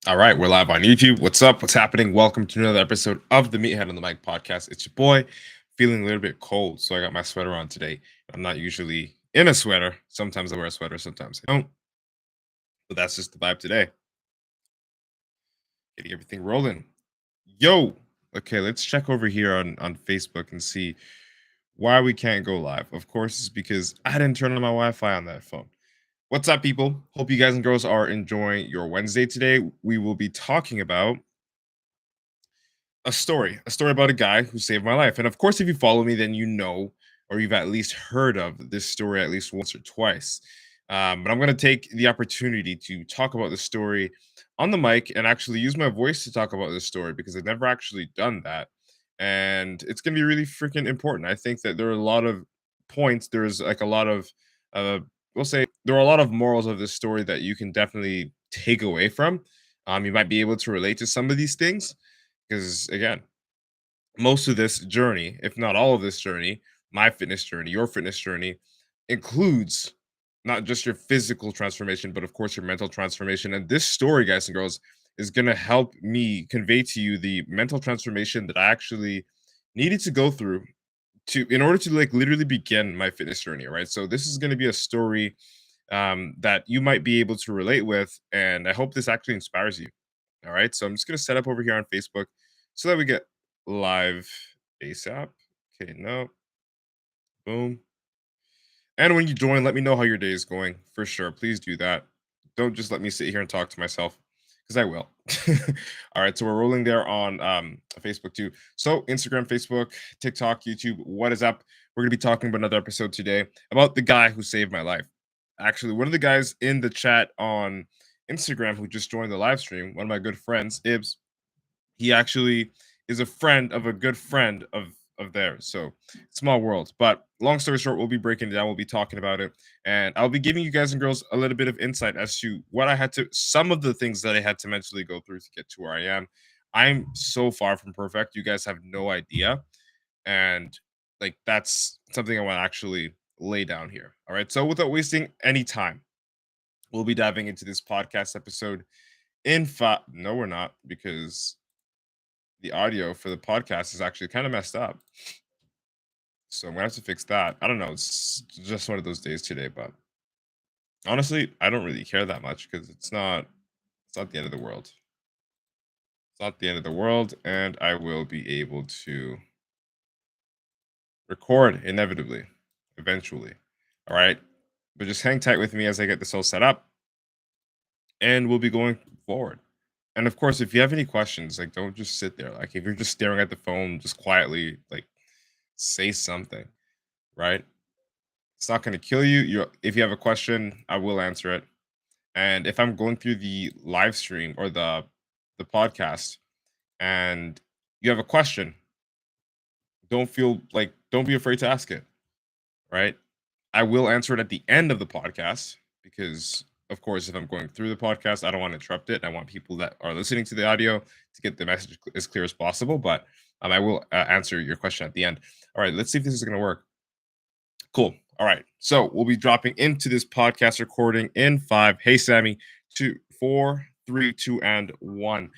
All right, we're live on YouTube. What's up? What's happening? Welcome to another episode of the Meathead on the Mic podcast. It's your boy, feeling a little bit cold, so I got my sweater on today. I'm not usually in a sweater. Sometimes I wear a sweater, sometimes I don't. But that's just the vibe today. Getting everything rolling. Yo, okay, let's check over here on Facebook and see why we can't go live. Of course, it's because I didn't turn on my Wi-Fi on that phone. What's up, people? Hope you guys and girls are enjoying your Wednesday today. We will be talking about a story about a guy who saved my life. And of course, if you follow me, then you know, or you've at least heard of this story at least once or twice. But I'm going to take the opportunity to talk about the story on the mic and actually use my voice to talk about this story because I've never actually done that. And it's going to be really freaking important. I think that there are a lot of points. There's like a lot of, uh, we'll say, there are a lot of morals of this story that you can definitely take away from. You might be able to relate to some of these things because again, most of this journey, if not all of this journey, my fitness journey, your fitness journey, includes not just your physical transformation, but of course your mental transformation. And this story, guys and girls, is going to help me convey to you the mental transformation that I actually needed to go through to in order to like literally begin my fitness journey, right? So this is going to be a story that you might be able to relate with, and I hope this actually inspires you. All right, so I'm just gonna set up over here on Facebook so that we get live ASAP. Okay, no, boom. And when you join, let me know how your day is going for sure. Please do that. Don't just let me sit here and talk to myself because I will. All right, so we're rolling there on Facebook too. So Instagram, Facebook, TikTok, YouTube. What is up? We're gonna be talking about another episode today about the guy who saved my life. Actually, one of the guys in the chat on Instagram who just joined the live stream, one of my good friends, Ibs, he actually is a friend of a good friend of theirs. So small world. But long story short, we'll be breaking it down. We'll be talking about it, and I'll be giving you guys and girls a little bit of insight as to what I had to, some of the things that I had to mentally go through to get to where I am. I'm so far from perfect. You guys have no idea, and like that's something I want to actually lay down here. All right. So without wasting any time, we'll be diving into this podcast episode in fact, no, we're not, because the audio for the podcast is actually kind of messed up. So I'm gonna have to fix that. I don't know. It's just one of those days today, but honestly, I don't really care that much because it's not the end of the world. It's not the end of the world, and I will be able to record inevitably, eventually. All right. But just hang tight with me as I get this all set up, and we'll be going forward. And of course, if you have any questions, like don't just sit there. Like if you're just staring at the phone, just quietly, like say something, right? It's not going to kill you. If you have a question, I will answer it. And if I'm going through the live stream or the podcast and you have a question, don't be afraid to ask it, right? I will answer it at the end of the podcast because of course if I'm going through the podcast, I don't want to interrupt it. I want people that are listening to the audio to get the message as clear as possible, but I will answer your question at the end. All right, let's see if this is going to work. Cool. All right. So we'll be dropping into this podcast recording in 5. Hey, Sammy, 2, 4, 3, 2, and 1.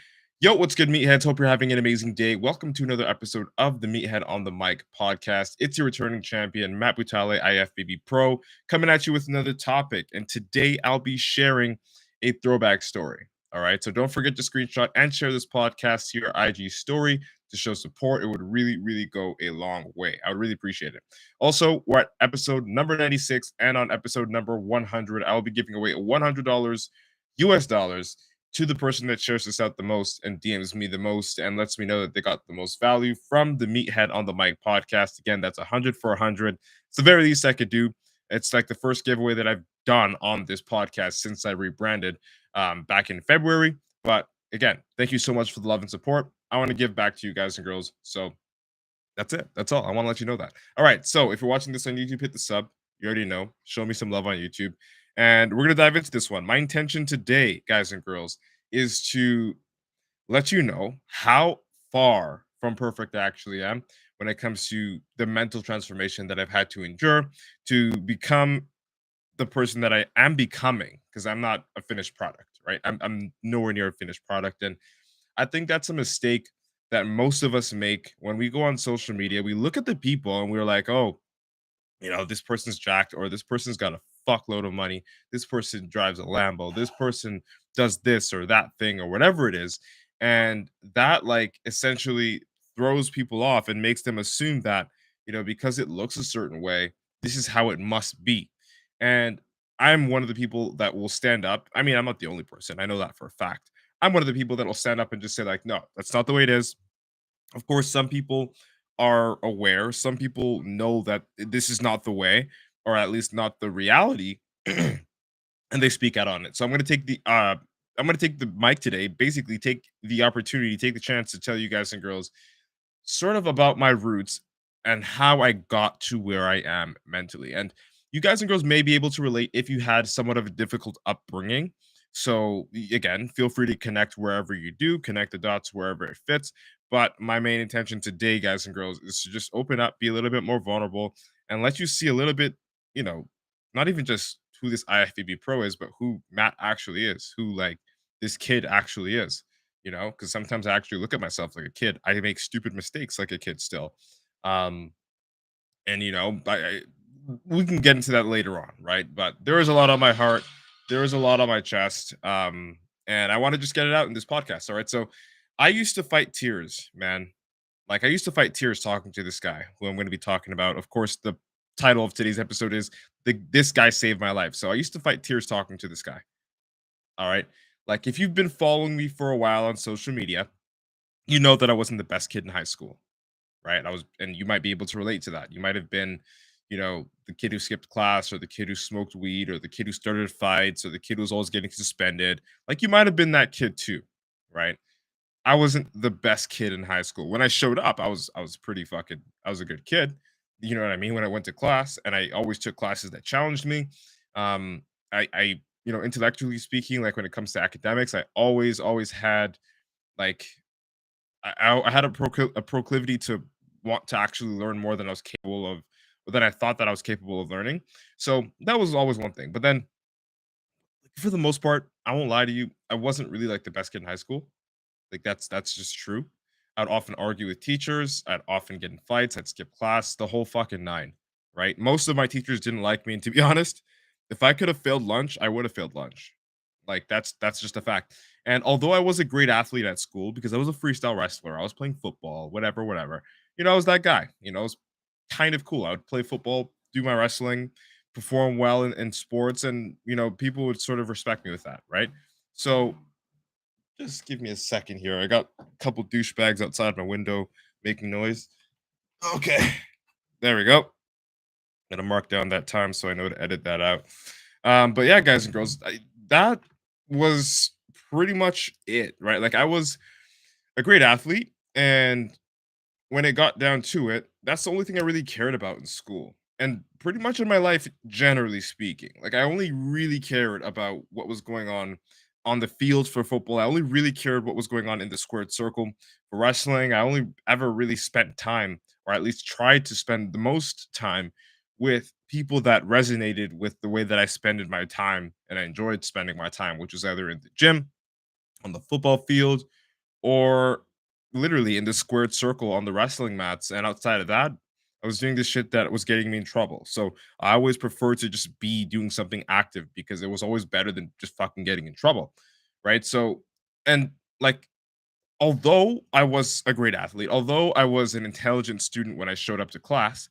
Yo, what's good, Meatheads? Hope you're having an amazing day. Welcome to another episode of the Meathead on the Mic podcast. It's your returning champion, Matt Butale, IFBB Pro, coming at you with another topic. And today I'll be sharing a throwback story. All right. So don't forget to screenshot and share this podcast to your IG story to show support. It would really, really go a long way. I would really appreciate it. Also, we're at episode number 96, and on episode number 100, I will be giving away $100 US dollars to the person that shares this out the most and DMs me the most and lets me know that they got the most value from the Meathead on the Mic podcast. Again, that's 100 for 100. It's the very least I could do. It's like the first giveaway that I've done on this podcast since I rebranded back in February. But again, thank you so much for the love and support. I want to give back to you guys and girls. So that's it. That's all. I want to let you know that. All right. So if you're watching this on YouTube, hit the sub. You already know. Show me some love on YouTube. And we're going to dive into this one. My intention today, guys and girls, is to let you know how far from perfect I actually am when it comes to the mental transformation that I've had to endure to become the person that I am becoming, because I'm not a finished product, right? I'm nowhere near a finished product. And I think that's a mistake that most of us make when we go on social media. We look at the people and we're like, oh, this person's jacked, or this person's got a fuckload of money. This person drives a Lambo. This person does this or that thing or whatever it is. And that, like, essentially throws people off and makes them assume that, because it looks a certain way, this is how it must be. And I'm one of the people that will stand up. I mean, I'm not the only person. I know that for a fact. I'm one of the people that will stand up and just say, like, no, that's not the way it is. Of course, some people are aware, some people know that this is not the way, or at least not the reality, and they speak out on it. So I'm gonna take the mic today, basically take the opportunity, take the chance to tell you guys and girls sort of about my roots and how I got to where I am mentally. And you guys and girls may be able to relate if you had somewhat of a difficult upbringing. So, again, feel free to connect wherever you do, connect the dots wherever it fits. But my main intention today, guys and girls, is to just open up, be a little bit more vulnerable, and let you see a little bit, you know, not even just who this IFBB Pro is, but who Matt actually is, who, like, this kid actually is. Because sometimes I actually look at myself like a kid. I make stupid mistakes like a kid still. Um, and we can get into that later on, right? But there is a lot on my heart. There is a lot on my chest. And I want to just get it out in this podcast. All right. So I used to fight tears, man. Like, I used to fight tears talking to this guy who I'm going to be talking about. Of course, the title of today's episode is This Guy Saved My Life. So I used to fight tears talking to this guy. All right. Like, if you've been following me for a while on social media, you know that I wasn't the best kid in high school, right? And you might be able to relate to that. You might have been, the kid who skipped class, or the kid who smoked weed, or the kid who started fights, or the kid who was always getting suspended. Like, you might have been that kid too, right? I wasn't the best kid in high school. When I showed up, I was pretty fucking I was a good kid. You know what I mean? When I went to class, and I always took classes that challenged me. Um I intellectually speaking, like when it comes to academics, I always had, like, I had a proclivity to want to actually learn more than I was capable of, or than I thought that I was capable of learning. So that was always one thing. But then, for the most part, I won't lie to you, I wasn't really like the best kid in high school. Like, that's just true. I'd often argue with teachers. I'd often get in fights. I'd skip class, the whole fucking nine. Right? Most of my teachers didn't like me, and to be honest, if I could have failed lunch, I would have failed lunch. Like, that's just a fact. And although I was a great athlete at school because I was a freestyle wrestler, I was playing football, whatever, whatever. I was that guy. It was kind of cool. I would play football, do my wrestling, perform well in sports, and people would sort of respect me with that, right? So just give me a second here. I got a couple douchebags outside my window making noise. Okay, there we go. Gonna mark down that time so I know to edit that out. But yeah, guys and girls, that was pretty much it, right? Like, I was a great athlete, and when it got down to it, that's the only thing I really cared about in school. And pretty much in my life, generally speaking. Like, I only really cared about what was going on the field for football. I only really cared what was going on in the squared circle for wrestling. I only ever really spent time, or at least tried to spend the most time, with people that resonated with the way that I spended my time and I enjoyed spending my time, which was either in the gym, on the football field, or literally in the squared circle on the wrestling mats. And outside of that, I was doing this shit that was getting me in trouble. So I always prefer to just be doing something active because it was always better than just fucking getting in trouble. Right. So, and like, although I was a great athlete, although I was an intelligent student when I showed up to class,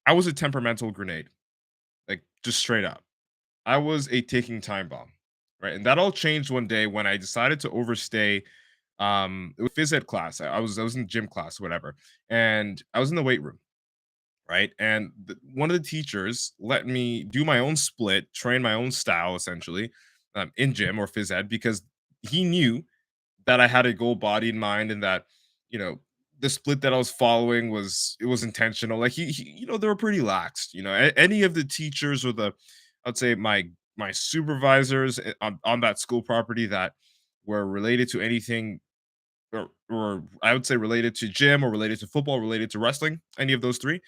I was a temperamental grenade, like, just straight up. I was a ticking time bomb, right? And that all changed one day when I decided to overstay. It was phys ed class. I was in gym class, whatever, and I was in the weight room, right? And one of the teachers let me do my own split, train my own style, essentially, in gym or phys ed, because he knew that I had a goal body in mind, and that, you know, the split that I was following was intentional. Like, they were pretty laxed. Any of the teachers, or I'd say my supervisors, on that school property, that were related to anything, or I would say related to gym, or related to football, related to wrestling, any of those three,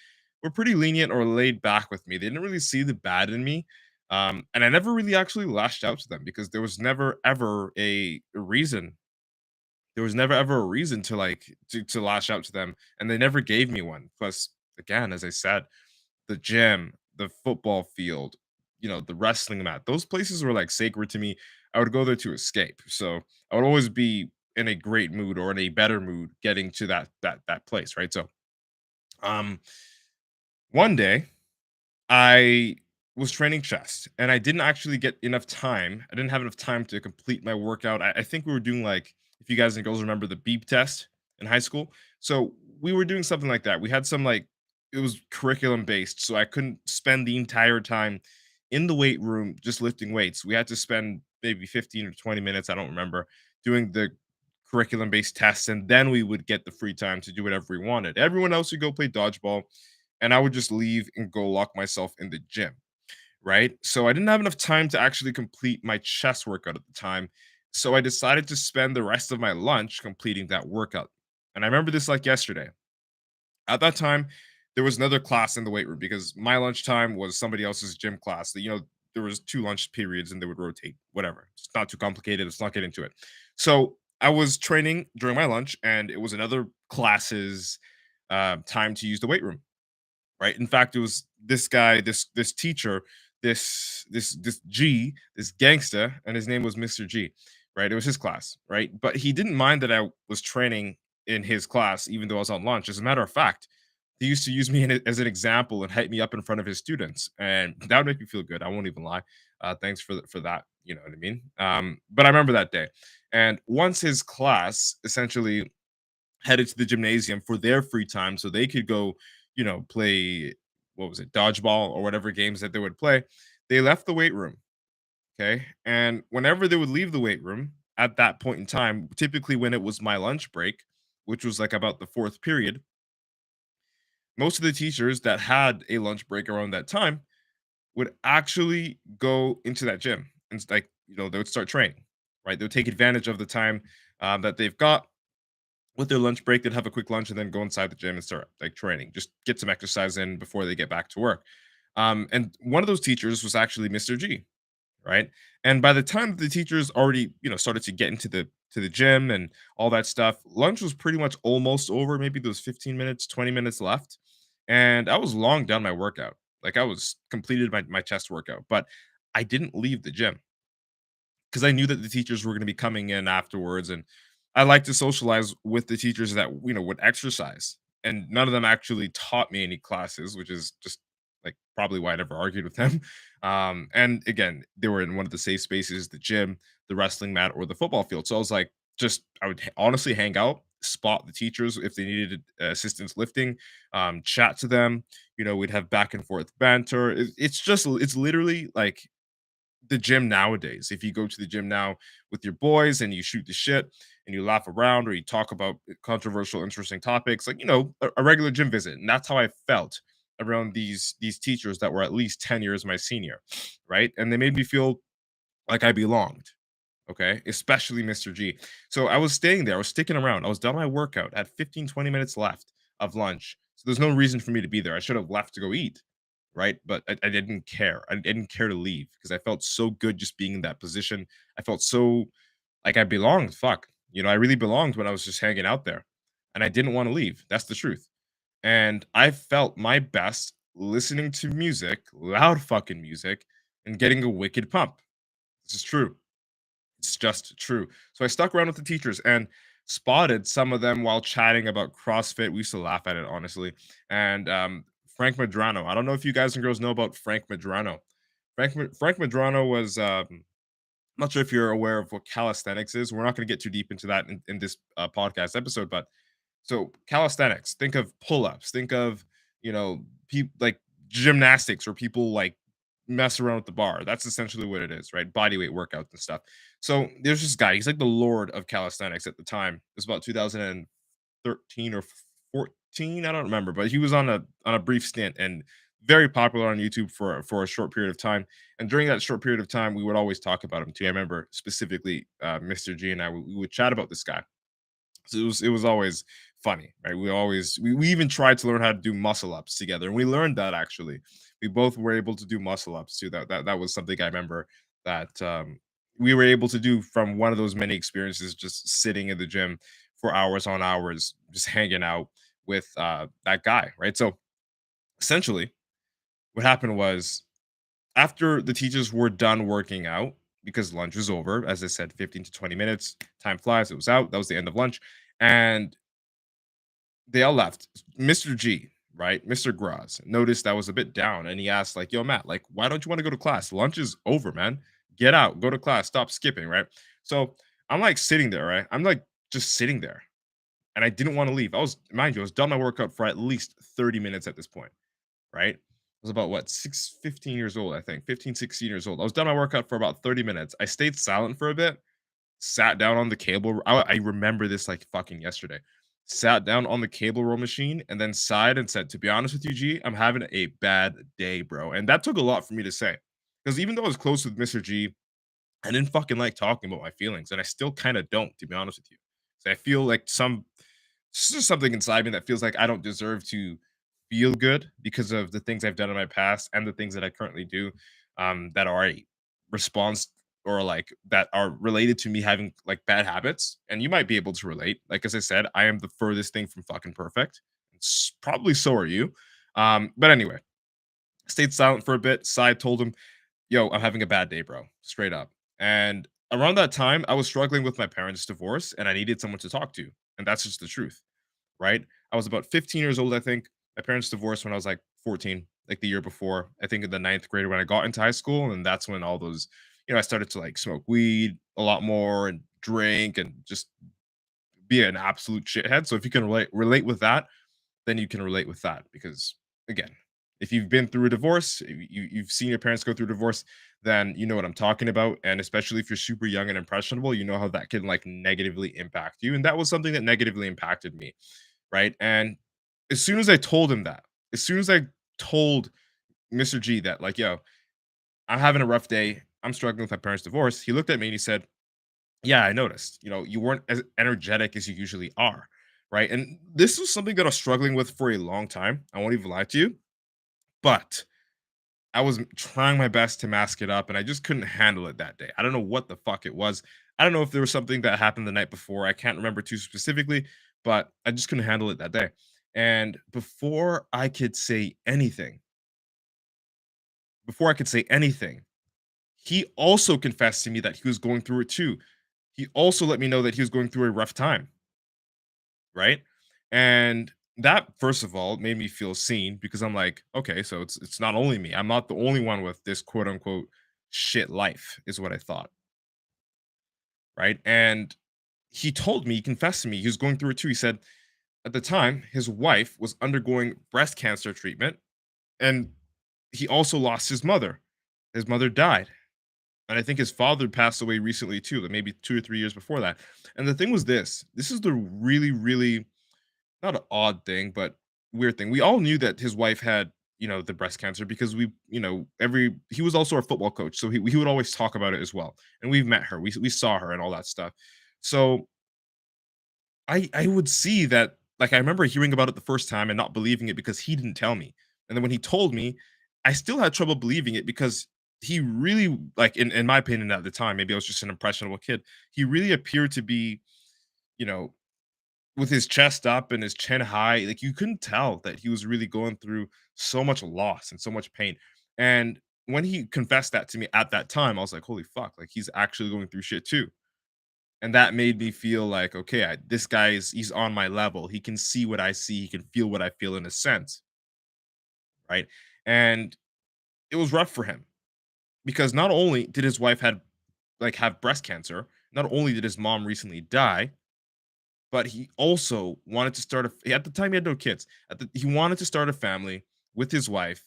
were pretty lenient or laid back with me. They didn't really see the bad in me. And I never really actually lashed out to them because there was never ever a reason. There was never ever a reason to to lash out to them, and they never gave me one. Plus, again, as I said, the gym, the football field, the wrestling mat, those places were like sacred to me. I would go there to escape. So I would always be in a great mood or in a better mood getting to that place, right? So um one day I was training chest and I didn't actually get enough time. I didn't have enough time to complete my workout. I think we were doing like, if you guys and girls remember the beep test in high school. So we were doing something like that. We had some like, it was curriculum based. So I couldn't spend the entire time in the weight room just lifting weights. We had to spend maybe 15 or 20 minutes, I don't remember, doing the curriculum based tests. And then we would get the free time to do whatever we wanted. Everyone else would go play dodgeball and I would just leave and go lock myself in the gym, right? So I didn't have enough time to actually complete my chest workout at the time. So I decided to spend the rest of my lunch completing that workout. And I remember this like yesterday. At that time, there was another class in the weight room because my lunchtime was somebody else's gym class. There was two lunch periods and they would rotate, whatever. It's not too complicated. Let's not get into it. So I was training during my lunch and it was another class's time to use the weight room, right? In fact, it was this guy, this teacher, this gangster, and his name was Mr. G, right? It was his class, right? But he didn't mind that I was training in his class, even though I was on lunch. As a matter of fact, he used to use me as an example and hype me up in front of his students, and that would make me feel good. I won't even lie. Thanks for that. You know what I mean? But I remember that day, and once his class essentially headed to the gymnasium for their free time so they could go, play what was it, dodgeball or whatever games that they would play. They left the weight room. Okay. And whenever they would leave the weight room at that point in time, typically when it was my lunch break, which was like about the fourth period, most of the teachers that had a lunch break around that time would actually go into that gym and they would start training, right? They would take advantage of the time that they've got with their lunch break. They'd have a quick lunch and then go inside the gym and start like training, just get some exercise in before they get back to work. And one of those teachers was actually Mr. G, right? And by the time the teachers already, started to get into the gym and all that stuff, lunch was pretty much almost over. Maybe there was 15 minutes, 20 minutes left, and I was long done my workout. Like I was completed my chest workout, but I didn't leave the gym because I knew that the teachers were going to be coming in afterwards, and I like to socialize with the teachers that would exercise. And none of them actually taught me any classes, which is just like probably why I never argued with them. And again, they were in one of the safe spaces, the gym, the wrestling mat, or the football field. So I was like, I would honestly hang out, spot the teachers if they needed assistance lifting, chat to them. We'd have back and forth banter. It's literally like the gym nowadays. If you go to the gym now with your boys and you shoot the shit and you laugh around or you talk about controversial, interesting topics, like a regular gym visit. And that's how I felt around these teachers that were at least 10 years my senior, right? And they made me feel like I belonged. Okay, especially Mr. G. So I was staying there, I was sticking around. I was done my workout at 15, 20 minutes left of lunch. So there's no reason for me to be there. I should have left to go eat, right? But I didn't care. I didn't care to leave because I felt so good just being in that position. I felt so like I belonged. Fuck. I really belonged when I was just hanging out there. And I didn't want to leave. That's the truth. And I felt my best listening to music, loud fucking music, and getting a wicked pump. This is true. It's just true. So I stuck around with the teachers and spotted some of them while chatting about CrossFit. We used to laugh at it, honestly. And Frank Madrano. I don't know if you guys and girls know about Frank Madrano. Frank Madrano was, I'm not sure if you're aware of what calisthenics is. We're not going to get too deep into that in this podcast episode, but so calisthenics, think of pull-ups, think of, people like gymnastics where people like mess around with the bar. That's essentially what it is, right? Body weight workouts and stuff. So there's this guy, he's like the lord of calisthenics at the time. It was about 2013 or 14, I don't remember, but he was on a brief stint and very popular on YouTube for a short period of time. And during that short period of time, we would always talk about him too. I remember specifically Mr. G and I we would chat about this guy. So it was always funny, right? We even tried to learn how to do muscle ups together, and we learned that actually. We both were able to do muscle ups too. That was something I remember that we were able to do from one of those many experiences, just sitting in the gym for hours on hours, just hanging out with that guy, right? So essentially, what happened was after the teachers were done working out, because lunch was over, as I said, 15 to 20 minutes, time flies, it was out. That was the end of lunch. And they all left. Mr. G, right? Mr. Graz noticed I was a bit down and he asked, like, yo, Matt, like, why don't you want to go to class? Lunch is over, man. Get out, go to class, stop skipping, right? So I'm like sitting there, right? I'm like just sitting there and I didn't want to leave. I was, mind you, I was done my workout for at least 30 minutes at this point, right? I was about what, 15 years old, I think, 15, 16 years old. I was done my workout for about 30 minutes. I stayed silent for a bit, sat down on the cable. I remember this like fucking yesterday. Sat down on the cable roll machine and then sighed and said, "To be honest with you, G, I'm having a bad day, bro." And that took a lot for me to say, because even though I was close with Mr. G, I didn't fucking like talking about my feelings, and I still kind of don't, to be honest with you. So I feel like it's just something inside me that feels like I don't deserve to feel good because of the things I've done in my past and the things that I currently do, that are a response or like that are related to me having like bad habits. And you might be able to relate. Like as I said, I am the furthest thing from fucking perfect. Probably so are you. But anyway, stayed silent for a bit. Side told him, "Yo, I'm having a bad day, bro." Straight up. And around that time, I was struggling with my parents' divorce and I needed someone to talk to. And that's just the truth, right? I was about 15 years old, I think. My parents divorced when I was like 14, like the year before. I think in the ninth grade when I got into high school. And that's when all those, I started to like smoke weed a lot more and drink and just be an absolute shithead. So if you can relate with that, then you can relate with that because again, if you've been through a divorce, if you've seen your parents go through a divorce, then you know what I'm talking about. And especially if you're super young and impressionable, you know how that can like negatively impact you. And that was something that negatively impacted me, right? And as soon as I told him that, as soon as I told Mr. G that, like, yo, I'm having a rough day, I'm struggling with my parents' divorce, he looked at me and he said, yeah, I noticed. You weren't as energetic as you usually are, right? And this was something that I was struggling with for a long time. I won't even lie to you, but I was trying my best to mask it up and I just couldn't handle it that day. I don't know what the fuck it was. I don't know if there was something that happened the night before. I can't remember too specifically, but I just couldn't handle it that day. And before I could say anything, he also confessed to me that he was going through it too. He also let me know that he was going through a rough time, right? And that first of all made me feel seen because I'm like, okay, so it's not only me. I'm not the only one with this quote unquote shit life, is what I thought, right? And he confessed to me, he was going through it too. He said at the time his wife was undergoing breast cancer treatment, and he also lost his mother. His mother died. And I think his father passed away recently too, like maybe 2 or 3 years before that. And the thing was this is the really, really not an odd thing, but weird thing. We all knew that his wife had, the breast cancer because every he was also our football coach, so he would always talk about it as well. And we've met her, we saw her and all that stuff. So I would see that, like I remember hearing about it the first time and not believing it because he didn't tell me. And then when he told me, I still had trouble believing it because he really, like in my opinion at the time, maybe I was just an impressionable kid. He really appeared to be, you know, with his chest up and his chin high, like you couldn't tell that he was really going through so much loss and so much pain. And when he confessed that to me at that time, I was like, holy fuck, like he's actually going through shit too. And that made me feel like, okay, this guy he's on my level. He can see what I see, he can feel what I feel in a sense, right? And it was rough for him because not only did his wife have breast cancer, not only did his mom recently die, but he also wanted to start at the time he had no kids. He wanted to start a family with his wife,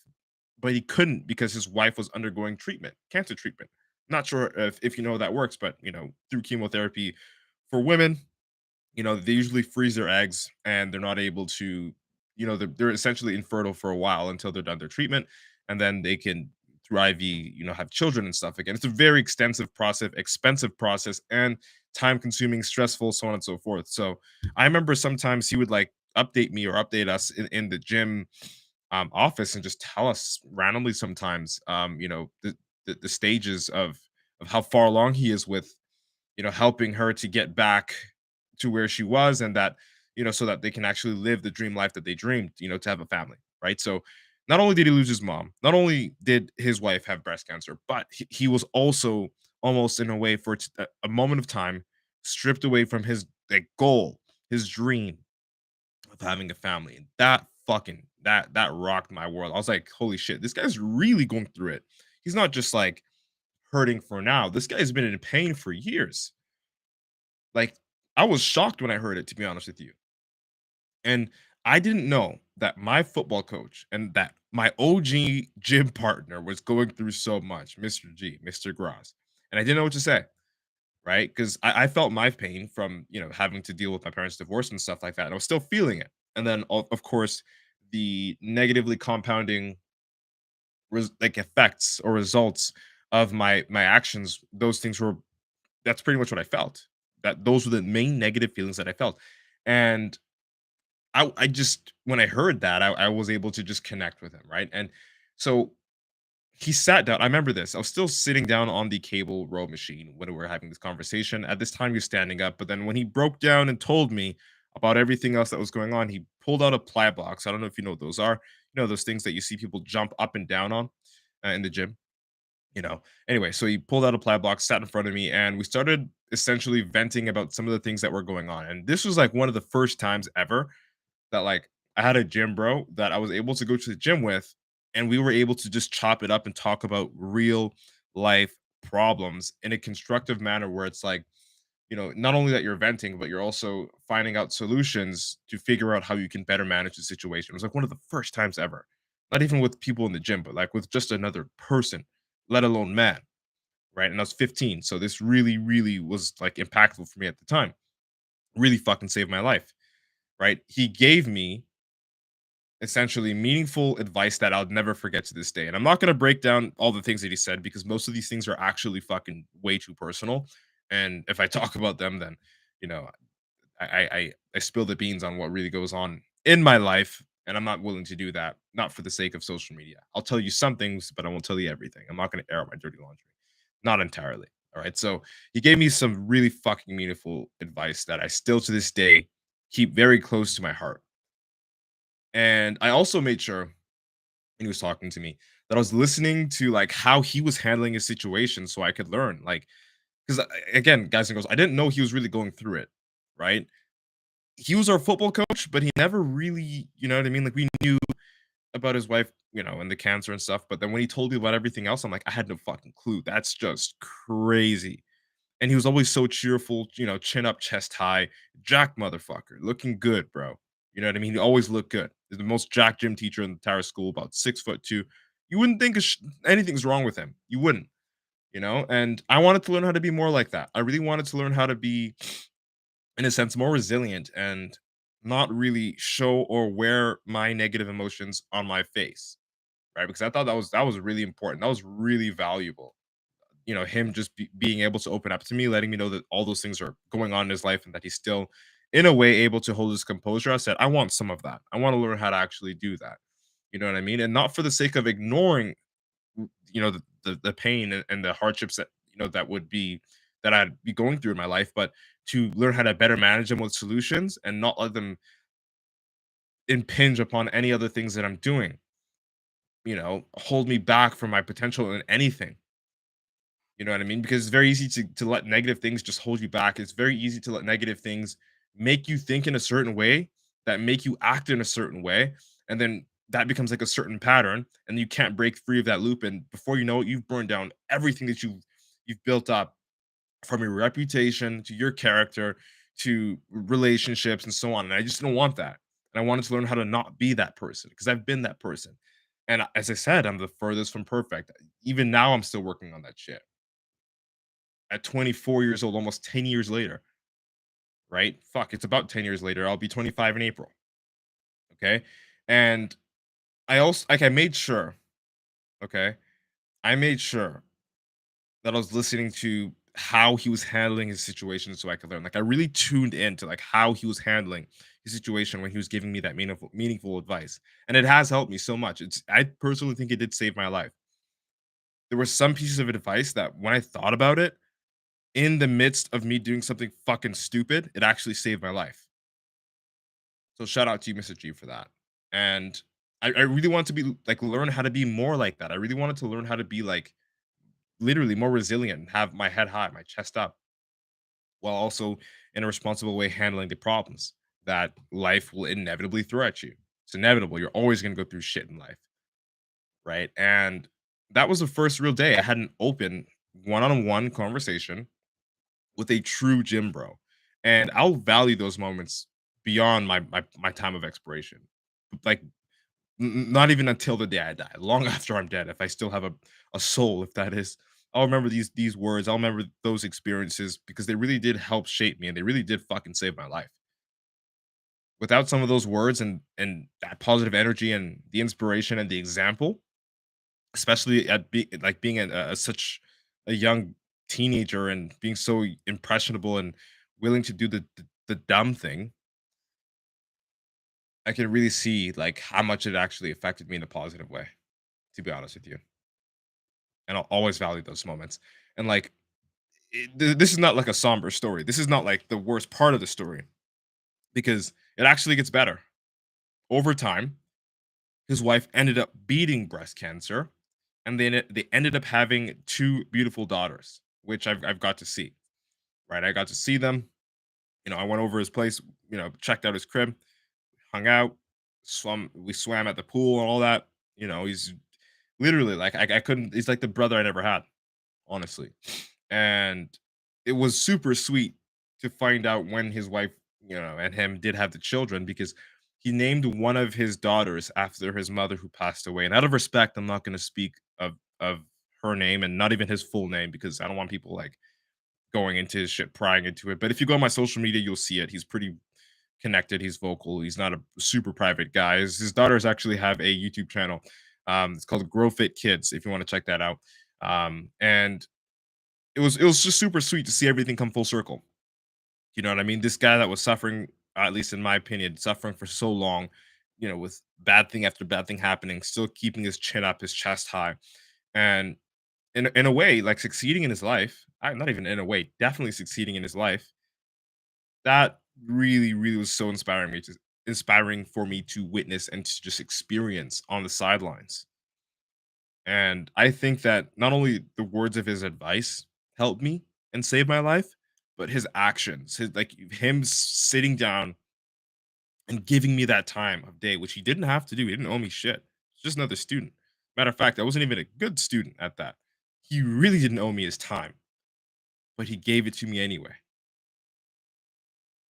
but he couldn't because his wife was undergoing treatment, cancer treatment. Not sure if you know how that works, but through chemotherapy for women, they usually freeze their eggs and they're not able to, they're essentially infertile for a while until they're done their treatment. And then they can, through IV, have children and stuff again. It's a very extensive process, expensive process, and time consuming, stressful, so on and so forth. So I remember sometimes he would like update me or update us in the gym office and just tell us randomly sometimes, the stages of how far along he is with, helping her to get back to where she was, and that, so that they can actually live the dream life that they dreamed, to have a family, right? So not only did he lose his mom, not only did his wife have breast cancer, but he was also almost in a way for a moment of time stripped away from his like goal, his dream of having a family. And that fucking that rocked my world. I was like, holy shit, this guy's really going through it. He's not just like hurting for now. This guy's been in pain for years. Like, I was shocked when I heard it, to be honest with you. And I didn't know that my football coach and that my OG gym partner was going through so much, Mr. G, Mr. Gross. And I didn't know what to say, right? Because I felt my pain from, having to deal with my parents' divorce and stuff like that. And I was still feeling it. And then, of course, the negatively compounding like effects or results of my actions, those things were that's pretty much what I felt. That those were the main negative feelings that I felt. And I just when I heard that, I was able to just connect with him, right? And so he sat down. I remember this. I was still sitting down on the cable row machine when we were having this conversation. At this time, he was standing up, but then when he broke down and told me about everything else that was going on, he pulled out a ply box. I don't know if you know what those are. Those things that you see people jump up and down on in the gym. Anyway, so he pulled out a ply box, sat in front of me, and we started essentially venting about some of the things that were going on. And this was like one of the first times ever that like I had a gym bro that I was able to go to the gym with, and we were able to just chop it up and talk about real life problems in a constructive manner where it's like, not only that you're venting, but you're also finding out solutions to figure out how you can better manage the situation. It was like one of the first times ever. Not even with people in the gym, but like with just another person, let alone man. Right. And I was 15. So this really, really was like impactful for me at the time. Really fucking saved my life. Right. He gave me essentially meaningful advice that I'll never forget to this day. And I'm not going to break down all the things that he said because most of these things are actually fucking way too personal. And if I talk about them, then, you know, I spill the beans on what really goes on in my life. And I'm not willing to do that, not for the sake of social media. I'll tell you some things, but I won't tell you everything. I'm not going to air out my dirty laundry. Not entirely. All right. So he gave me some really fucking meaningful advice that I still to this day keep very close to my heart. And I also made sure he was talking to me that I was listening to like how he was handling his situation so I could learn. Like, because again, guys and girls, I didn't know he was really going through it. Right. He was our football coach, but he never really, you know what I mean? Like we knew about his wife, and the cancer and stuff. But then when he told me about everything else, I'm like, I had no fucking clue. That's just crazy. And he was always so cheerful, chin up, chest high, jack motherfucker, looking good, bro. You know what I mean? He always looked good. He's the most jack gym teacher in the entire school, about 6'2". You wouldn't think anything's wrong with him. You wouldn't, And I wanted to learn how to be more like that. I really wanted to learn how to be, in a sense, more resilient and not really show or wear my negative emotions on my face, right? Because I thought that was really important. That was really valuable. Him just being able to open up to me, letting me know that all those things are going on in his life and that he's still, in a way, able to hold his composure. I said, I want some of that. I want to learn how to actually do that. You know what I mean? And not for the sake of ignoring, the pain and the hardships that, that would be that I'd be going through in my life, but to learn how to better manage them with solutions and not let them impinge upon any other things that I'm doing, hold me back from my potential in anything. You know what I mean? Because it's very easy to let negative things just hold you back. It's very easy to let negative things make you think in a certain way that make you act in a certain way. And then that becomes like a certain pattern and you can't break free of that loop. And before you know it, you've burned down everything that you've built up, from your reputation to your character to relationships and so on. And I just didn't want that. And I wanted to learn how to not be that person because I've been that person. And as I said, I'm the furthest from perfect. Even now, I'm still working on that shit at 24 years old, almost 10 years later, right? Fuck, it's about 10 years later. I'll be 25 in April. Okay. And I also, like, I made sure, okay, I made sure that I was listening to how he was handling his situation so I could learn. Like I really tuned into like how he was handling his situation when he was giving me that meaningful advice. And it has helped me so much. I personally think it did save my life. There were some pieces of advice that when I thought about it, in the midst of me doing something fucking stupid, it actually saved my life. So shout out to you, Mr. G, for that. And I really want to be like learn how to be more like that. I really wanted to learn how to be like literally more resilient and have my head high, my chest up, while also in a responsible way handling the problems that life will inevitably throw at you. It's inevitable. You're always going to go through shit in life, right? And that was the first real day I had an open one-on-one conversation with a true gym bro. And I'll value those moments beyond my time of expiration. Like not even until the day I die, long after I'm dead, if I still have a soul, if that is, I'll remember these words. I'll remember those experiences because they really did help shape me and they really did fucking save my life. Without some of those words and that positive energy and the inspiration and the example, especially like being such a young teenager and being so impressionable and willing to do the dumb thing, I can really see like how much it actually affected me in a positive way. To be honest with you, and I'll always value those moments. And like, this is not like a somber story. This is not like the worst part of the story because it actually gets better over time. His wife ended up beating breast cancer, and they ended up having two beautiful daughters, which I've got to see. Right, I got to see them. I went over his place. Checked out his crib, hung out, swam. We swam at the pool and all that. He's literally like I couldn't. He's like the brother I never had, honestly. And it was super sweet to find out when his wife, and him did have the children because he named one of his daughters after his mother who passed away. And out of respect, I'm not going to speak of her name and not even his full name because I don't want people like going into his shit, prying into it. But if you go on my social media, you'll see it. He's pretty connected. He's vocal. He's not a super private guy. His daughters actually have a YouTube channel. It's called Grow Fit Kids. If you want to check that out. And it was just super sweet to see everything come full circle. You know what I mean? This guy that was suffering, at least in my opinion, suffering for so long, with bad thing after bad thing happening, still keeping his chin up, his chest high, and in a way, like succeeding in his life. Not even in a way, definitely succeeding in his life. That really, really was so inspiring for me to witness and to just experience on the sidelines. And I think that not only the words of his advice helped me and saved my life, but his actions, him sitting down and giving me that time of day, which he didn't have to do. He didn't owe me shit. He's just another student. Matter of fact, I wasn't even a good student at that. He really didn't owe me his time, but he gave it to me anyway.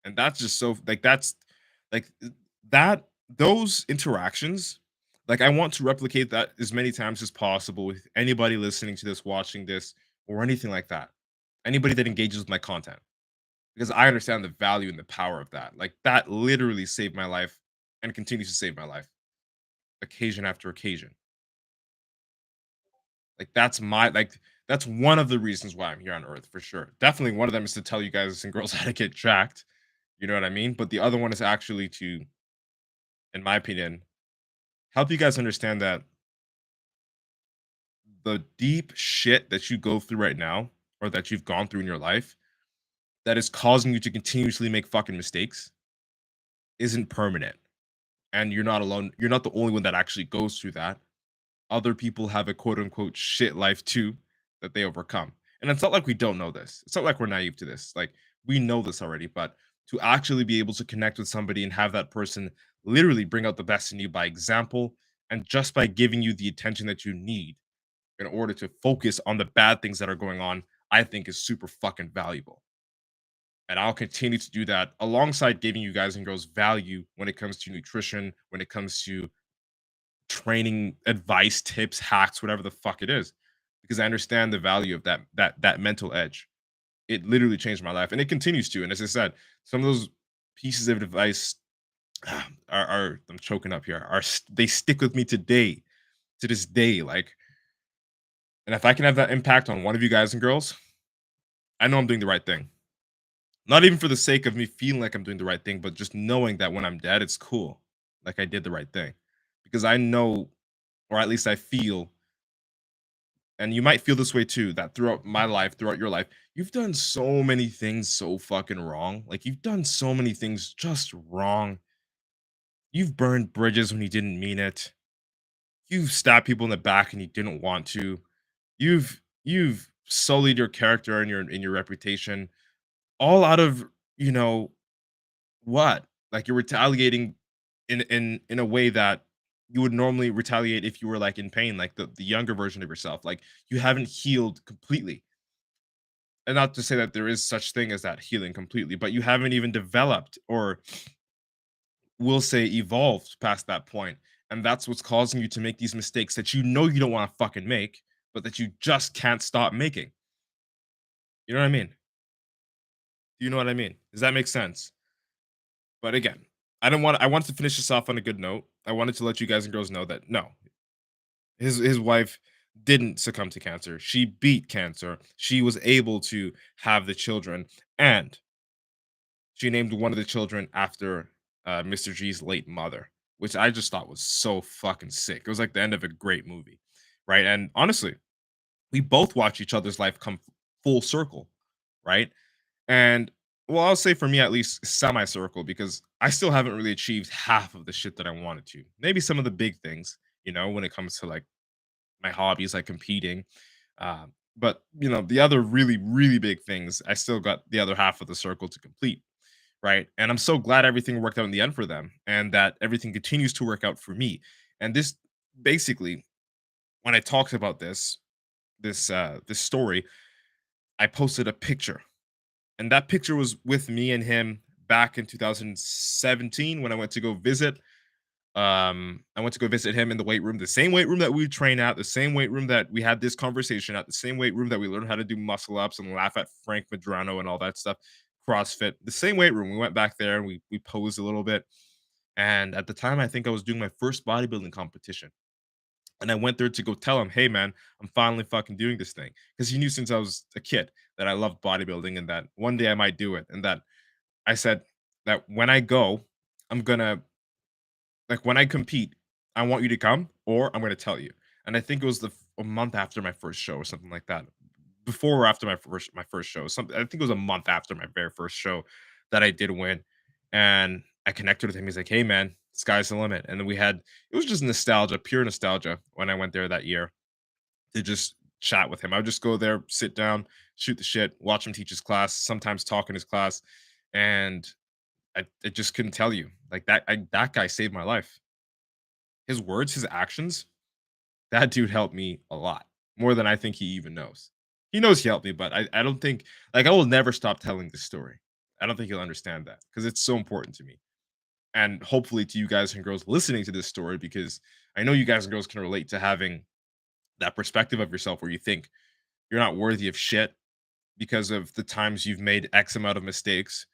And that's just so like that's like that those interactions, like I want to replicate that as many times as possible with anybody listening to this, watching this, or anything like that. Anybody that engages with my content. Because I understand the value and the power of that. Like that literally saved my life and continues to save my life occasion after occasion. Like that's one of the reasons why I'm here on earth for sure. Definitely one of them is to tell you guys and girls how to get jacked. You know what I mean? But the other one is actually to, in my opinion, help you guys understand that the deep shit that you go through right now or that you've gone through in your life that is causing you to continuously make fucking mistakes isn't permanent. And you're not alone. You're not the only one that actually goes through that. Other people have a quote unquote shit life too that they overcome. And it's not like we don't know this. It's not like we're naive to this. Like we know this already, but to actually be able to connect with somebody and have that person literally bring out the best in you by example and just by giving you the attention that you need in order to focus on the bad things that are going on, I think is super fucking valuable. And I'll continue to do that alongside giving you guys and girls value when it comes to nutrition, when it comes to training advice, tips, hacks, whatever the fuck it is, because I understand the value of that mental edge. It literally changed my life, and it continues to. And as I said, some of those pieces of advice are I'm choking up here. They stick with me today, to this day. Like, and if I can have that impact on one of you guys and girls, I know I'm doing the right thing. Not even for the sake of me feeling like I'm doing the right thing, but just knowing that when I'm dead, it's cool. Like I did the right thing. Because I know, or at least I feel, and you might feel this way too, that throughout my life, throughout your life, you've done so many things so fucking wrong. Like you've done so many things just wrong. You've burned bridges when you didn't mean it. You've stabbed people in the back and you didn't want to. You've sullied your character and your reputation all out of, you know, what? Like you're retaliating in a way that you would normally retaliate if you were like in pain, like the younger version of yourself. Like you haven't healed completely. And not to say that there is such thing as that healing completely, but you haven't even developed or we'll say evolved past that point. And that's what's causing you to make these mistakes that you know you don't want to fucking make, but that you just can't stop making. You know what I mean? Do you know what I mean? Does that make sense? But again, I wanted to finish this off on a good note. I wanted to let you guys and girls know that no, his wife didn't succumb to cancer. She beat cancer. She was able to have the children, and she named one of the children after Mr. G's late mother, which I just thought was so fucking sick. It was like the end of a great movie, right? And honestly, we both watch each other's life come full circle, right? And well, I'll say for me at least semi-circle because I still haven't really achieved half of the shit that I wanted to. Maybe some of the big things, when it comes to like my hobbies, like competing. But the other really, really big things, I still got the other half of the circle to complete. Right. And I'm so glad everything worked out in the end for them and that everything continues to work out for me. And this basically, when I talked about this story, I posted a picture. And that picture was with me and him back in 2017 when I went to go visit him in the weight room, the same weight room that we train at, the same weight room that we had this conversation at, the same weight room that we learned how to do muscle ups and laugh at Frank Madrano and all that stuff. CrossFit, the same weight room. We went back there and we posed a little bit. And at the time, I think I was doing my first bodybuilding competition. And I went there to go tell him, hey man, I'm finally fucking doing this thing. Because he knew since I was a kid that I loved bodybuilding and that one day I might do it. And that I said that when I go, I'm gonna like, when I compete, I want you to come or I'm gonna tell you. And I think it was a month after my first show or something like that. Before or after my first show. Something I think it was a month after my very first show that I did win. And I connected with him. He's like, "Hey man, sky's the limit." And then it was just nostalgia, pure nostalgia when I went there that year to just chat with him. I would just go there, sit down, shoot the shit, watch him teach his class, sometimes talk in his class. And I just couldn't tell you. Like that guy saved my life. His words, his actions, that dude helped me a lot, more than I think he even knows. He knows he helped me, but I don't think like I will never stop telling this story. I don't think he'll understand that because it's so important to me. And hopefully to you guys and girls listening to this story, because I know you guys and girls can relate to having that perspective of yourself where you think you're not worthy of shit because of the times you've made X amount of mistakes.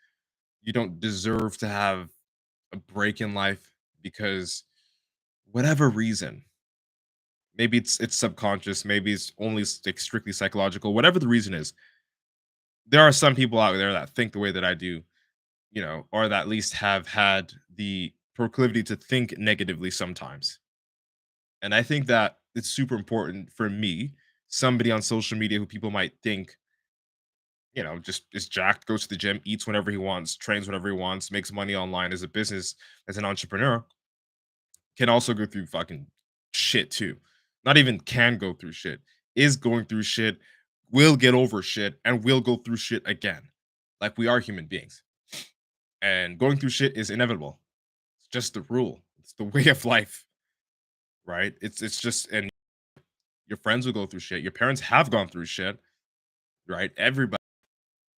You don't deserve to have a break in life because whatever reason, maybe it's subconscious, maybe it's only like strictly psychological, whatever the reason is. There are some people out there that think the way that I do, or that at least have had the proclivity to think negatively sometimes. And I think that it's super important for me, somebody on social media who people might think, just is jacked, goes to the gym, eats whenever he wants, trains whenever he wants, makes money online as a business, as an entrepreneur, can also go through fucking shit too. Not even can go through shit, is going through shit, will get over shit, and will go through shit again. Like we are human beings. And going through shit is inevitable. It's just the rule. It's the way of life, right? It's just and your friends will go through shit. Your parents have gone through shit, right? Everybody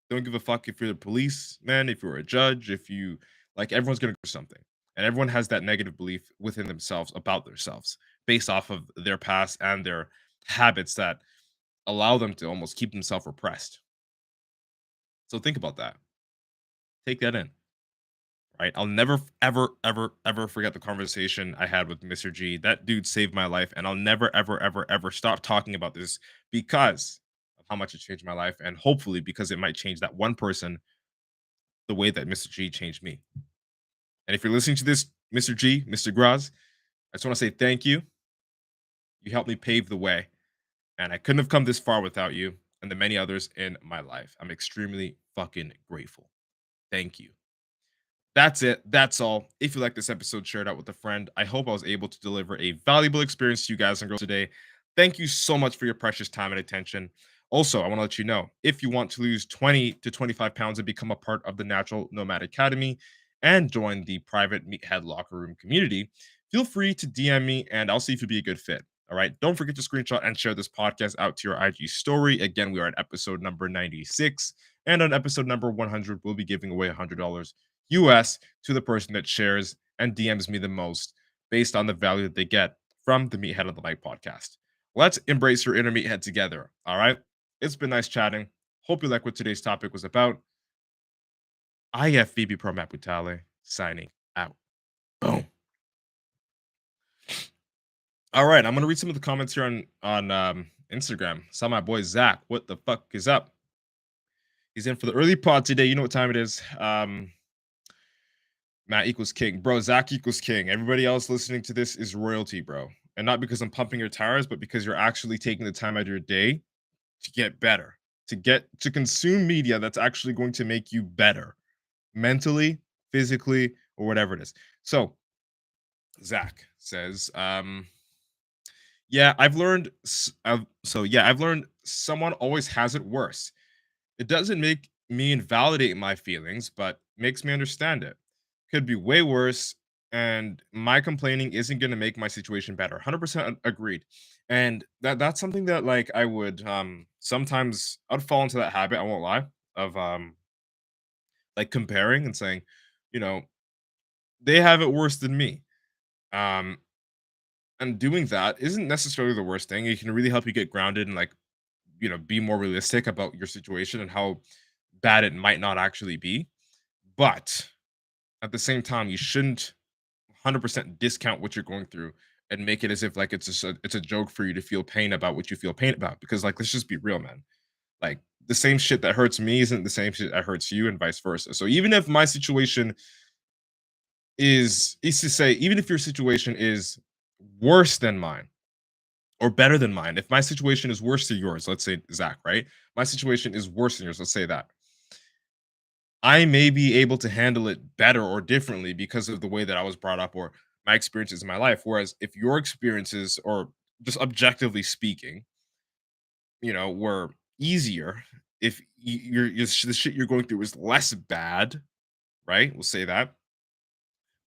don't give a fuck if you're the policeman, if you're a judge, if you like everyone's gonna go through something. And everyone has that negative belief within themselves about themselves based off of their past and their habits that allow them to almost keep themselves repressed. So think about that. Take that in. Right. I'll never, ever, ever, ever forget the conversation I had with Mr. G. That dude saved my life. And I'll never, ever, ever, ever stop talking about this because of how much it changed my life, and hopefully because it might change that one person the way that Mr. G changed me. And if you're listening to this, Mr. G, Mr. Graz, I just want to say thank you. You helped me pave the way, and I couldn't have come this far without you and the many others in my life. I'm extremely fucking grateful. Thank you. That's it. That's all. If you like this episode, share it out with a friend. I hope I was able to deliver a valuable experience to you guys and girls today. Thank you so much for your precious time and attention. Also, I want to let you know if you want to lose 20 to 25 pounds and become a part of the Natural Nomad Academy and join the private Meathead locker room community, feel free to DM me and I'll see if you'd be a good fit. All right. Don't forget to screenshot and share this podcast out to your IG story. Again, we are at episode number 96. And on episode number 100, we'll be giving away $100 US to the person that shares and DMs me the most based on the value that they get from the Meathead of the Mic podcast. Let's embrace your inner meathead together. All right. It's been nice chatting. Hope you like what today's topic was about. IFBB PRO signing out. Boom. All right, I'm gonna read some of the comments here on Instagram. Saw my boy Zach. What the fuck is up? He's in for the early pod today. You know what time it is. Matt equals king, bro. Zach equals king. Everybody else listening to this is royalty, bro. And not because I'm pumping your tires, but because you're actually taking the time out of your day to get better, to consume media that's actually going to make you better mentally, physically, or whatever it is. So Zach says, yeah, I've learned. I've learned someone always has it worse. It doesn't make me invalidate my feelings, but makes me understand it. Could be way worse, and my complaining isn't going to make my situation better. 100% agreed. And that's something that like I would sometimes I'd fall into that habit. I won't lie of like comparing and saying, you know, they have it worse than me. Um, and doing that isn't necessarily the worst thing. It can really help you get grounded and like be more realistic about your situation and how bad it might not actually be. But at the same time, you shouldn't 100% discount what you're going through and make it as if like it's a joke for you to feel pain about what you feel pain about, because like let's just be real, man. Like the same shit that hurts me isn't the same shit that hurts you and vice versa. So even if my situation is to say, even if your situation is worse than mine or better than mine, if my situation is worse than yours, let's say Zach, right? My situation is worse than yours, let's say that. I may be able to handle it better or differently because of the way that I was brought up or my experiences in my life. Whereas if your experiences, or just objectively speaking, were easier, if the shit you're going through is less bad, right? We'll say that,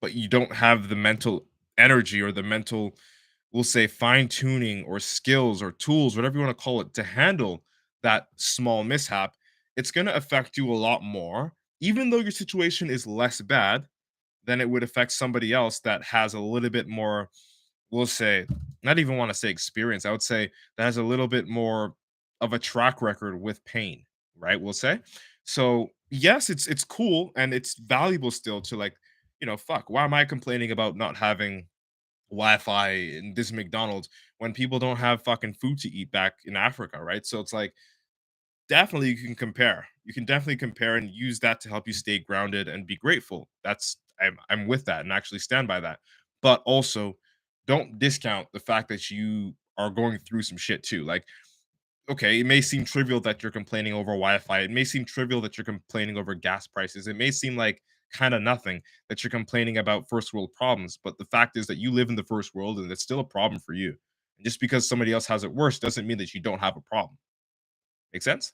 but you don't have the mental energy or the mental, we'll say, fine tuning or skills or tools, whatever you want to call it, to handle that small mishap, it's going to affect you a lot more, even though your situation is less bad than it would affect somebody else that has a little bit more, we'll say, not even want to say experience. I would say that has a little bit more of a track record with pain, right? We'll say. So yes, it's cool and it's valuable still to like, fuck, why am I complaining about not having Wi-Fi in this McDonald's when people don't have fucking food to eat back in Africa, right? So it's like definitely you can compare. You can definitely compare and use that to help you stay grounded and be grateful. I'm with that and actually stand by that. But also don't discount the fact that you are going through some shit too. Like, okay, it may seem trivial that you're complaining over Wi-Fi. It may seem trivial that you're complaining over gas prices. It may seem like kind of nothing that you're complaining about first world problems. But the fact is that you live in the first world and it's still a problem for you. And just because somebody else has it worse doesn't mean that you don't have a problem. Make sense?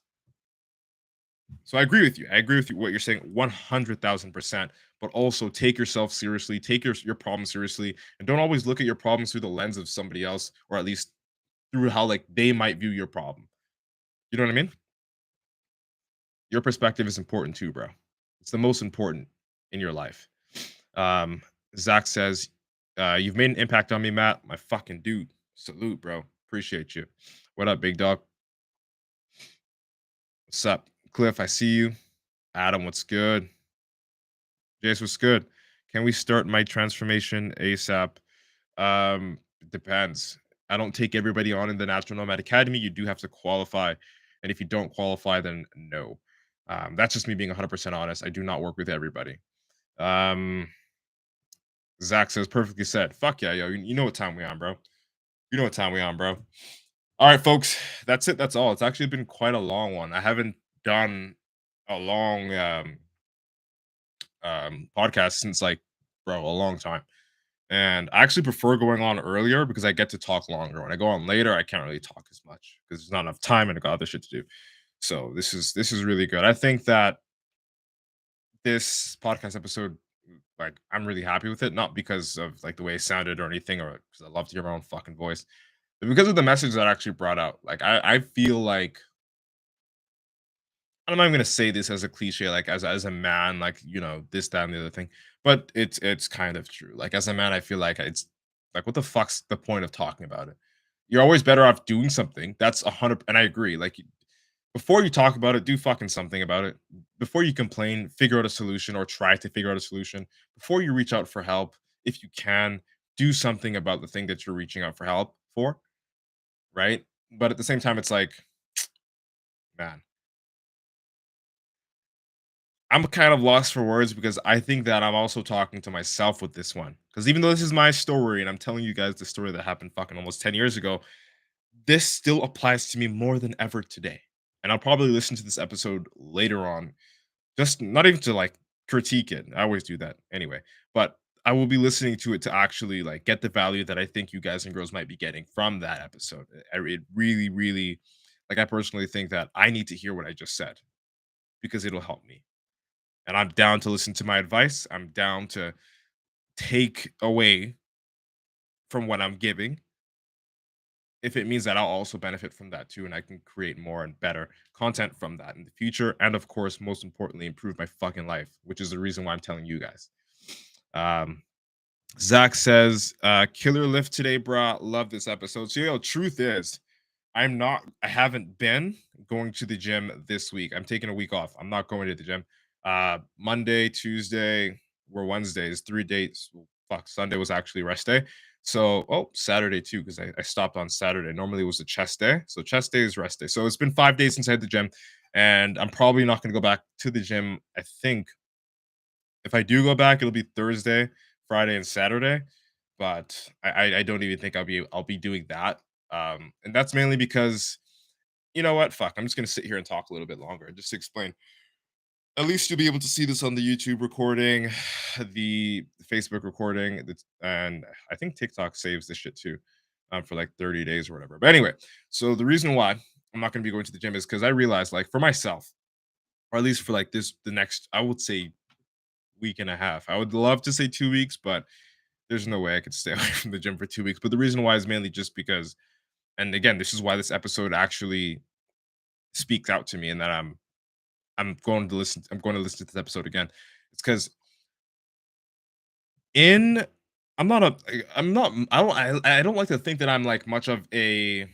So I agree with you. I agree with you what you're saying 100,000%, but also take yourself seriously, take your problem seriously, and don't always look at your problems through the lens of somebody else, or at least through how like they might view your problem. You know what I mean? Your perspective is important too, bro. It's the most important in your life. Um, Zach says, you've made an impact on me, Matt. My fucking dude. Salute, bro. Appreciate you. What up, big dog? What's up? Cliff, I see you. Adam, what's good? Jace, what's good? Can we start my transformation ASAP? It depends. I don't take everybody on in the Natural Nomad Academy. You do have to qualify And if you don't qualify, then no. That's just me being 100% honest. I do not work with everybody. Um, Zach says, perfectly said. Fuck yeah, yo. You know what time we on, bro. You know what time we on, bro. All right, folks. That's it. That's all. It's actually been quite a long one. I haven't done a long podcast since like, bro, a long time. And I actually prefer going on earlier because I get to talk longer. When I go on later, I can't really talk as much because there's not enough time and I got other shit to do. So this is really good. I think that this podcast episode, like, I'm really happy with it, not because of like the way it sounded or anything, or because I love to hear my own fucking voice, but because of the message that I actually brought out. Like, I feel like I'm not even gonna say this as a cliche, like as a man, like this, that, and the other thing, but it's kind of true. Like as a man, I feel like it's like what the fuck's the point of talking about it? You're always better off doing something. That's 100, and I agree. Like before you talk about it, do fucking something about it. Before you complain, figure out a solution or try to figure out a solution. Before you reach out for help, if you can, do something about the thing that you're reaching out for help for, right? But at the same time, it's like, man, I'm kind of lost for words because I think that I'm also talking to myself with this one. Because even though this is my story and I'm telling you guys the story that happened fucking almost 10 years ago, this still applies to me more than ever today. And I'll probably listen to this episode later on, just not even to like critique it. I always do that anyway. But I will be listening to it to actually like get the value that I think you guys and girls might be getting from that episode. It really, really, like, I personally think that I need to hear what I just said because it'll help me. And I'm down to listen to my advice. I'm down to take away from what I'm giving if it means that I'll also benefit from that too, and I can create more and better content from that in the future. And of course, most importantly, improve my fucking life, which is the reason why I'm telling you guys. Um, Zach says, killer lift today, brah. Love this episode. So, truth is, I haven't been going to the gym this week. I'm taking a week off. I'm not going to the gym. Monday, Tuesday, or Wednesdays, 3 days. Well, fuck, Sunday was actually rest day. So, Saturday too, because I stopped on Saturday. Normally it was a chest day. So, chest day is rest day. So, it's been 5 days since I had the gym. And I'm probably not going to go back to the gym. I think if I do go back, it'll be Thursday, Friday, and Saturday. But I don't even think I'll be doing that. And that's mainly because, you know what? Fuck. I'm just gonna sit here and talk a little bit longer just to explain. At least you'll be able to see this on the YouTube recording, the Facebook recording, and I think TikTok saves this shit too, for like 30 days or whatever. But anyway, so the reason why I'm not gonna be going to the gym is because I realized, like, for myself, or at least for like the next, I would say, week and a half. I would love to say 2 weeks, but there's no way I could stay away from the gym for 2 weeks. But the reason why is mainly just because, and again, this is why this episode actually speaks out to me, and that I'm going to listen to this episode again. It's because in I'm not a I'm not I don't like to think that I'm like much of a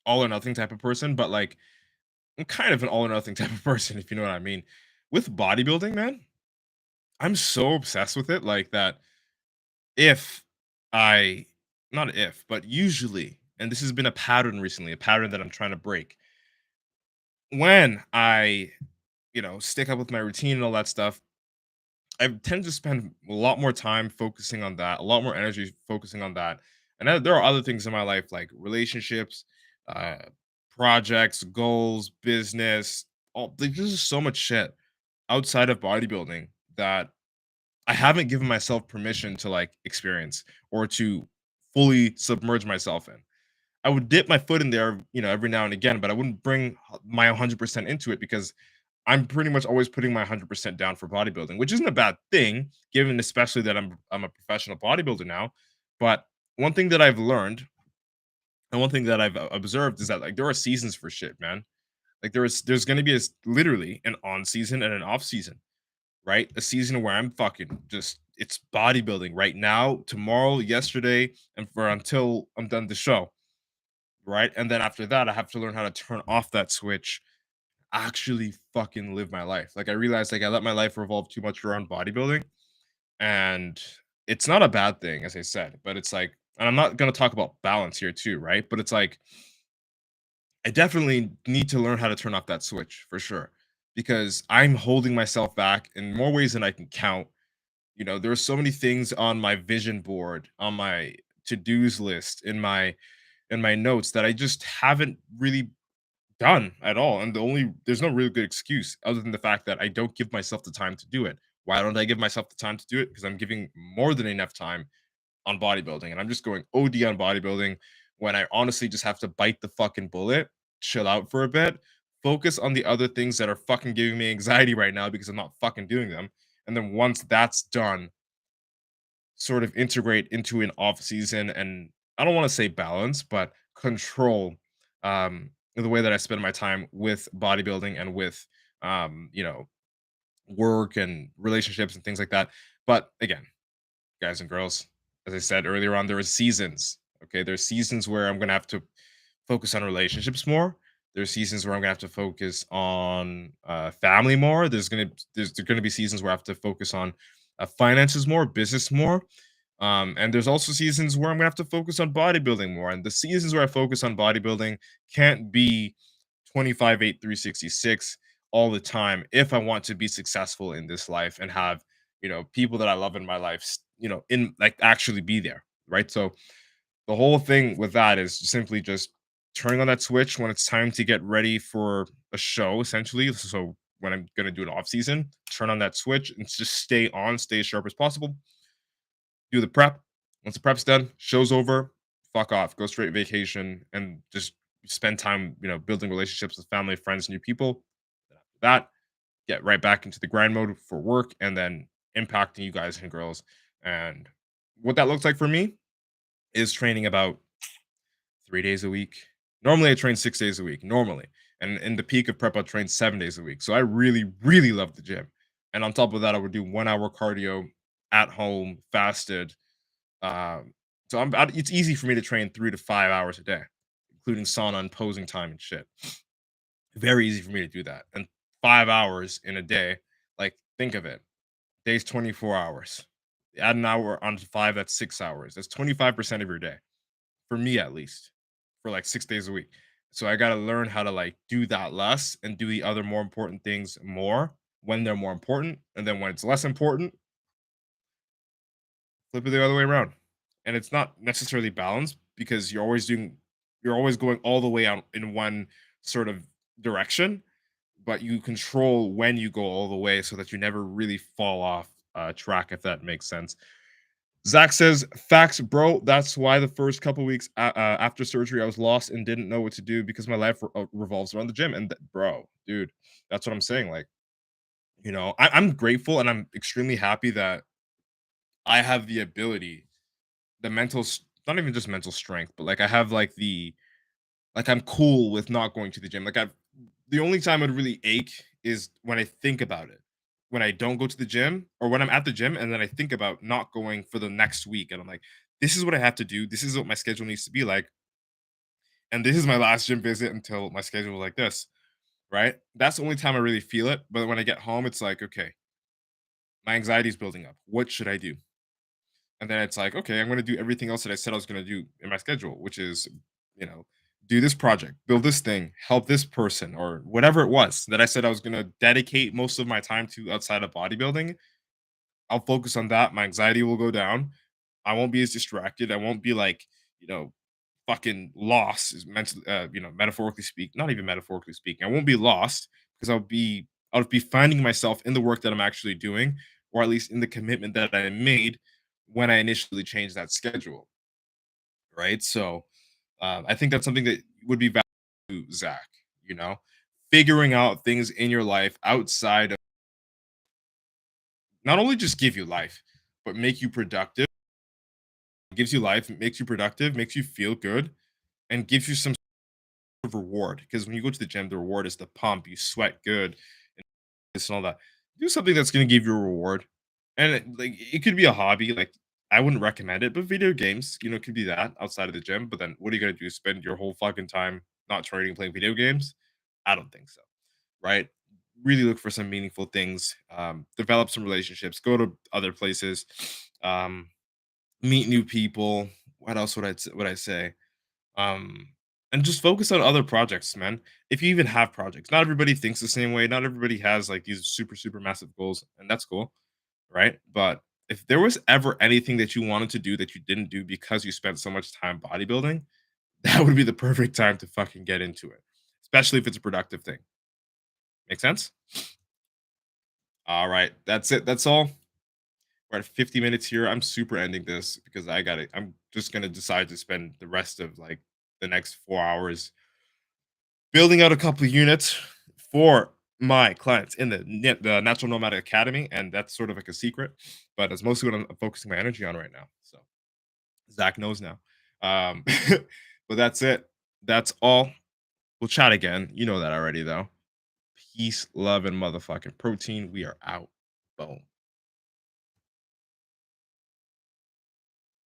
all or nothing type of person, but like I'm kind of an all or nothing type of person, if you know what I mean. With bodybuilding, man, I'm so obsessed with it, like that. If I Not if, but usually, and this has been a pattern recently, a pattern that I'm trying to break. When I, stick up with my routine and all that stuff, I tend to spend a lot more time focusing on that, a lot more energy focusing on that. And then there are other things in my life like relationships, uh, projects, goals, business. There's just so much shit outside of bodybuilding that I haven't given myself permission to like experience or to fully submerge myself in. I would dip my foot in there, every now and again, but I wouldn't bring my 100% into it because I'm pretty much always putting my 100% down for bodybuilding, which isn't a bad thing, given especially that I'm a professional bodybuilder now. But one thing that I've learned and one thing that I've observed is that like there are seasons for shit, man. Like there's going to be literally an on season and an off season, right? A season where I'm fucking just it's bodybuilding right now, tomorrow, yesterday, and for until I'm done the show, right? And then after that, I have to learn how to turn off that switch, actually fucking live my life. Like I realized like I let my life revolve too much around bodybuilding, and it's not a bad thing, as I said, but it's like, and I'm not gonna talk about balance here too, right? But it's like I definitely need to learn how to turn off that switch for sure, because I'm holding myself back in more ways than I can count. There are so many things on my vision board, on my to-dos list, in my notes that I just haven't really done at all. And there's no really good excuse other than the fact that I don't give myself the time to do it. Why don't I give myself the time to do it? Because I'm giving more than enough time on bodybuilding, and I'm just going OD on bodybuilding when I honestly just have to bite the fucking bullet, chill out for a bit, focus on the other things that are fucking giving me anxiety right now because I'm not fucking doing them. And then once that's done, sort of integrate into an off season and I don't want to say balance, but control the way that I spend my time with bodybuilding and with work and relationships and things like that. But again, guys and girls, as I said earlier on, there are seasons. Okay, there's seasons where I'm gonna have to focus on relationships more. There's seasons where I'm gonna have to focus on family more. There's gonna be seasons where I have to focus on finances more, business more. And there's also seasons where I'm gonna have to focus on bodybuilding more. And the seasons where I focus on bodybuilding can't be 25/8 366 all the time if I want to be successful in this life and have people that I love in my life, in like actually be there, right? So the whole thing with that is simply just turning on that switch when it's time to get ready for a show, essentially. So when I'm gonna do an off season, turn on that switch and just stay on, stay as sharp as possible. Do the prep. Once the prep's done, show's over, fuck off, go straight vacation, and just spend time, building relationships with family, friends, new people. Then after that, get right back into the grind mode for work, and then impacting you guys and girls. And what that looks like for me is training about 3 days a week. Normally, I train 6 days a week. Normally, and in the peak of prep, I train 7 days a week. So I really, really love the gym. And on top of that, I would do 1 hour cardio at home, fasted. Um, it's easy for me to train 3 to 5 hours a day, including sauna and posing time and shit. Very easy for me to do that. And 5 hours in a day, like think of it. Day's 24 hours. Add an hour onto five, that's 6 hours. That's 25% of your day. For me at least. For like 6 days a week. So I gotta learn how to like do that less and do the other more important things more when they're more important. And then when it's less important, flip it the other way around. And it's not necessarily balanced because you're always going all the way out in one sort of direction, but you control when you go all the way so that you never really fall off track, if that makes sense. Zach says, "Facts, bro. That's why the first couple weeks after surgery, I was lost and didn't know what to do because my life revolves around the gym." And bro, dude, that's what I'm saying. Like, I'm grateful and I'm extremely happy that I have the ability, not even just mental strength, but like I have like I'm cool with not going to the gym. Like the only time I'd really ache is when I think about it. When I don't go to the gym or when I'm at the gym and then I think about not going for the next week and I'm like, this is what I have to do. This is what my schedule needs to be like. And this is my last gym visit until my schedule is like this, right? That's the only time I really feel it. But when I get home, it's like, okay, my anxiety is building up. What should I do? And then it's like, okay, I'm going to do everything else that I said I was going to do in my schedule, which is, you know, do this project, build this thing, help this person, or whatever it was that I said I was going to dedicate most of my time to outside of bodybuilding. I'll focus on that. My anxiety will go down. I won't be as distracted. I won't be like, you know, fucking lost, is mentally, metaphorically speak, not even metaphorically speaking. I won't be lost because I'll be finding myself in the work that I'm actually doing, or at least in the commitment that I made when I initially changed that schedule. Right. So I think that's something that would be valuable to Zach, you know, figuring out things in your life outside of not only just give you life, but make you productive, gives you life, makes you productive, makes you feel good, and gives you some sort of reward. Because when you go to the gym, the reward is the pump, you sweat good, and this and all that. Do something that's going to give you a reward, and it could be a hobby. Like I wouldn't recommend it, but video games, could be that outside of the gym. But then, what are you going to do? Spend your whole fucking time not training, playing video games? I don't think so. Right? Really look for some meaningful things. Develop some relationships. Go to other places. Um, Meet new people. What else would I say? Um, and just focus on other projects, man. If you even have projects, not everybody thinks the same way. Not everybody has like these super massive goals, and that's cool, right? But if there was ever anything that you wanted to do that you didn't do because you spent so much time bodybuilding, that would be the perfect time to fucking get into it, especially if it's a productive thing. Make sense? All right, that's it. That's all. We're at 50 minutes here. I'm super ending this because I got it. I'm just gonna decide to spend the rest of like the next 4 hours building out a couple of units for my clients in the Natural Nomad Academy, and that's sort of like a secret, but it's mostly what I'm focusing my energy on right now. So Zach knows now. Um, but that's it. That's all. We'll chat again. You know that already, though. Peace, love, and motherfucking protein. We are out. Boom.